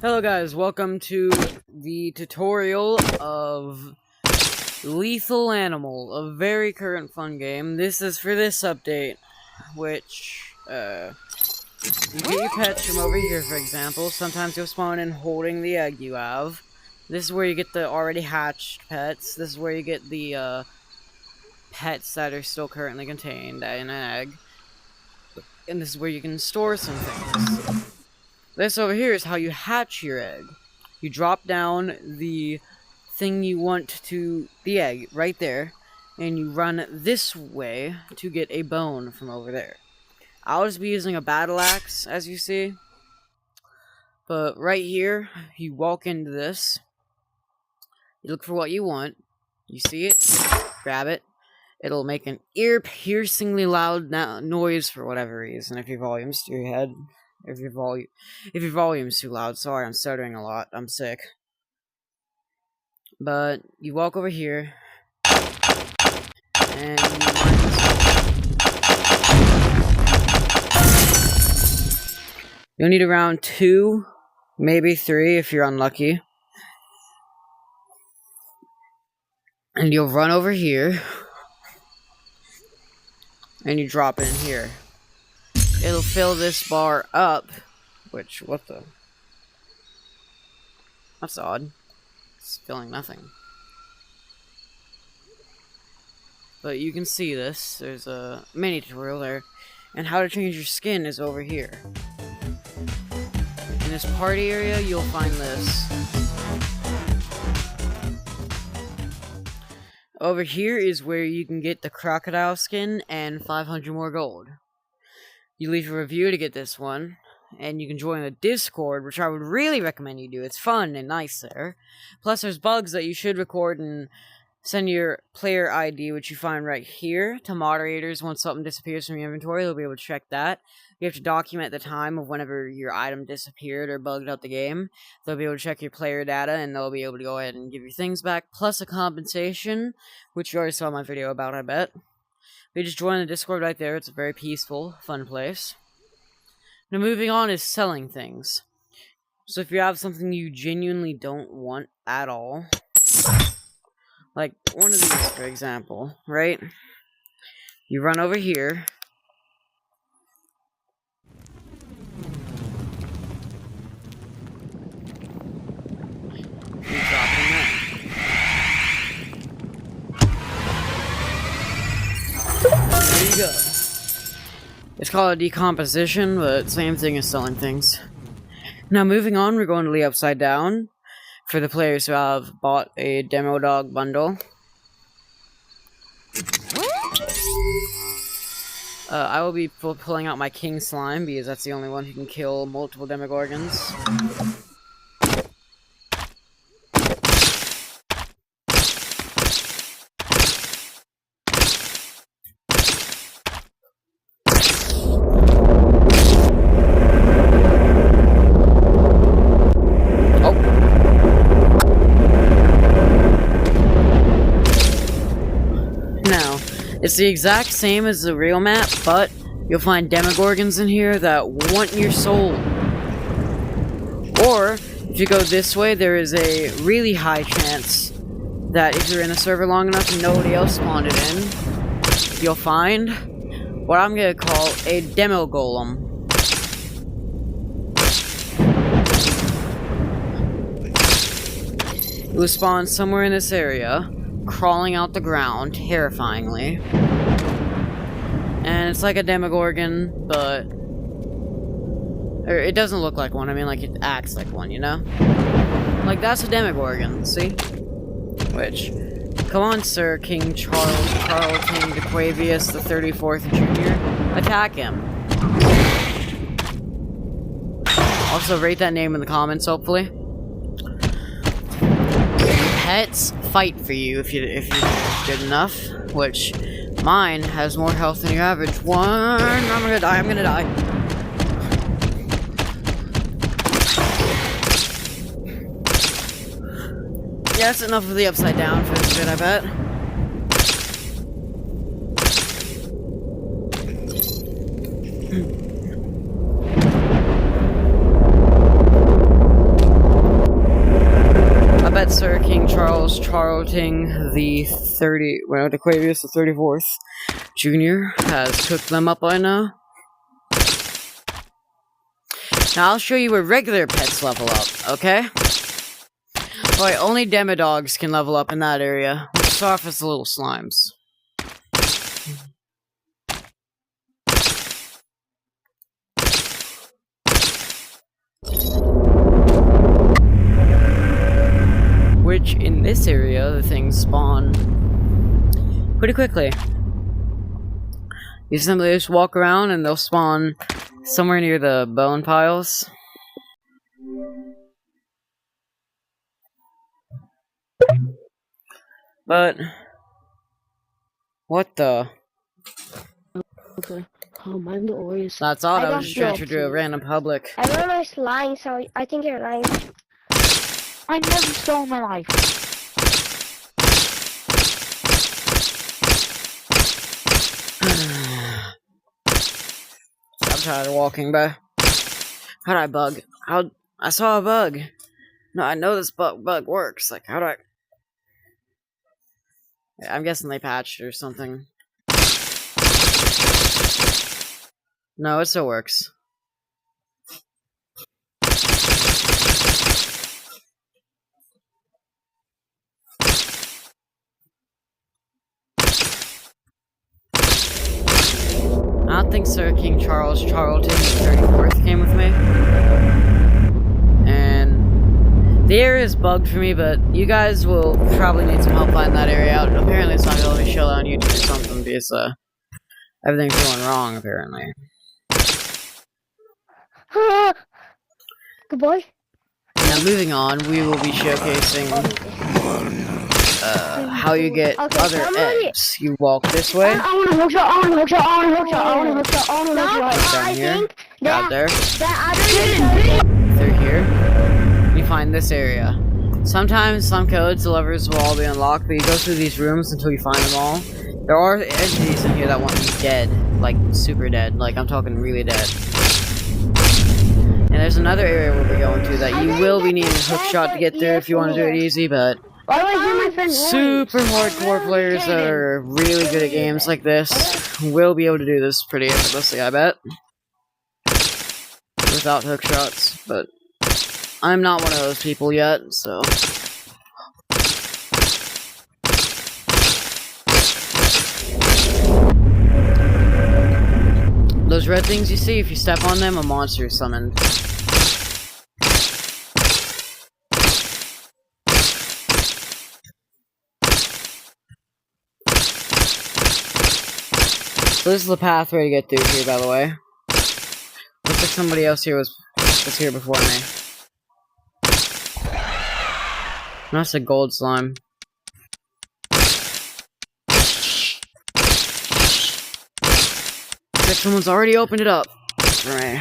Hello guys, welcome to the tutorial of Lethal Animal, a very current fun game. This is for this update, which, you get your pets from over here, for example. Sometimes you'll spawn in holding the egg you have. This is where you get the already hatched pets. This is where you get the, pets that are still currently contained in an egg. And this is where you can store some things. This over here is how you hatch your egg. You drop down the thing you want to the egg right there, and you run this way to get a bone from over there. I'll just be using a battle axe, as you see. But right here, you walk into this. You look for what you want. You see it, grab it. It'll make an ear-piercingly loud noise for whatever reason if your volume's to your head. If your volume's too loud, sorry, I'm stuttering a lot. I'm sick. But you walk over here, and you mine this. You'll need around 2, maybe 3 if you're unlucky. And you'll run over here, and you drop it in here. It'll fill this bar up, which, what the? That's odd. It's filling nothing. But you can see this. There's a mini tutorial there. And how to change your skin is over here. In this party area, you'll find this. Over here is where you can get the crocodile skin and 500 more gold. You leave a review to get this one, and you can join the Discord, which I would really recommend you do. It's fun and nice there. Plus, there's bugs that you should record and send your player ID, which you find right here, to moderators. Once something disappears from your inventory, they'll be able to check that. You have to document the time of whenever your item disappeared or bugged out the game. They'll be able to check your player data, and they'll be able to go ahead and give your things back, plus a compensation, which you already saw my video about, I bet. We just join the Discord right there. It's a very peaceful, fun place. Now, moving on is selling things. So if you have something you genuinely don't want at all, like one of these, for example, right? You run over here. You drop it in there. There you go. It's called a decomposition, but same thing as selling things. Now moving on, we're going to leave upside down for the players who have bought a demo dog bundle. I will be pulling out my king slime because that's the only one who can kill multiple demogorgons. It's the exact same as the real map, but you'll find demogorgons in here that want your soul. Or, if you go this way, there is a really high chance that if you're in a server long enough and nobody else spawned it in, you'll find what I'm gonna call a demo golem. It will spawn somewhere in this area, crawling out the ground, terrifyingly. And it's like a demogorgon, but... or it doesn't look like one, I mean, like, it acts like one, you know? Like, that's a demogorgon, see? Which... come on, Sir King Charles King DeQuavius the 34th Jr. Attack him. Also, rate that name in the comments, hopefully. Pets fight for you if you're good enough, which mine has more health than your average one. I'm gonna die. Yeah, that's enough of the upside down for this bit, I bet. Sir King Charles Charlton the 34th Jr. has cooked them up by now. Now I'll show you where regular pets level up, okay? Alright, only Demodogs can level up in that area. Start off as the little slimes. Which, in this area, the things spawn pretty quickly. You simply just walk around and they'll spawn somewhere near the bone piles. But what the? Okay. Oh, mind the Oreos. That's odd. I was just transferred to a random public. Everyone's lying, so I think you're lying. I never stole my life. I'm tired of walking by. How'd I bug? I saw a bug. No, I know this bug works. Like, how'd I... I'm guessing they patched or something. No, it still works. I don't think Sir King Charles Charlton the 34th came with me. And the area is bugged for me, but you guys will probably need some help finding that area out. Apparently it's not going to be shown on YouTube or something because everything's going wrong, apparently. Good boy. Now moving on, we will be showcasing how you get other eggs. You walk this way. I want to hook shot, I want to hook shot, I want to hook shot, I want to hook shot, I want to hook shot. Down here. Out there. That Through here. You find this area. Sometimes some codes, the levers will all be unlocked, but you go through these rooms until you find them all. There are entities in here that want you dead. Like, super dead. Like, I'm talking really dead. And there's another area we'll be going to that you will be needing a hookshot to get through if you want to do it easy, but super hardcore players that are really good at games like this will be able to do this pretty effortlessly, I bet. Without hookshots, but I'm not one of those people yet, so... Those red things you see, if you step on them, a monster is summoned. So this is the pathway to get through here, by the way. Looks like somebody else here was here before me. That's a gold slime. Looks like someone's already opened it up for me.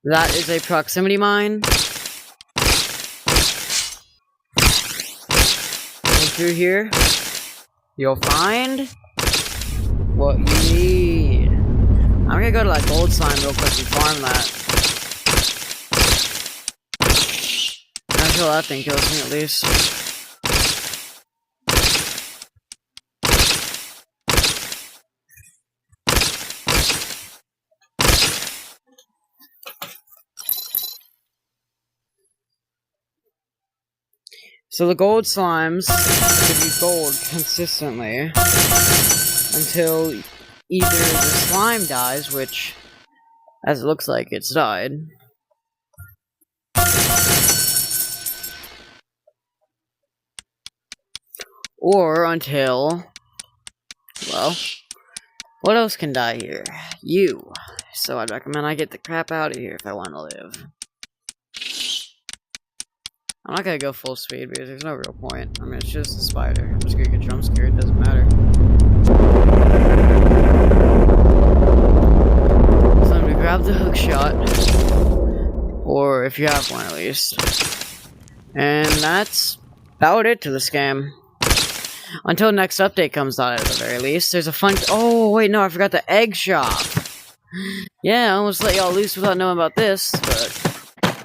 That is a proximity mine. Through here, you'll find what you need. I'm gonna go to that gold slime real quick and farm that. Until that thing kills me, at least. So the gold slimes give you gold consistently until either the slime dies, which, as it looks like, it's died. Or until, well, what else can die here? You. So I'd recommend I get the crap out of here if I want to live. I'm not gonna go full speed because there's no real point. I mean, it's just a spider. I'm just gonna get jump scared, it doesn't matter. So I'm gonna grab the hook shot. Or if you have one at least. And that's about it to this game. Until next update comes out at the very least. There's a fun... Oh, wait, no, I forgot the egg shop. Yeah, I almost let y'all loose without knowing about this, but...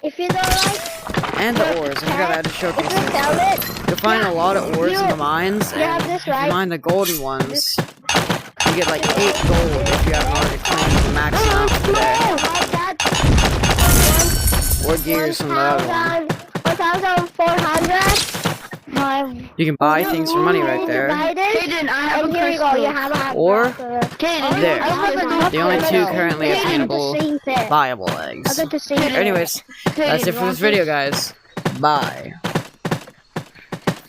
if you don't like, And the ores. I forgot I had to showcase if you this. sell it, You'll find a lot of ores in the mines, you have and this, if you right? mine the golden ones, you get like 8 gold if you haven't already claimed the maxing out today. Or gears from the other one. 1,400. You can buy things for money right there. Kaden, I have here you go. You have a Or Kaden, there. The only 2 currently Kaden, attainable viable eggs. I got the same Anyways, that's it for this video, guys. Bye.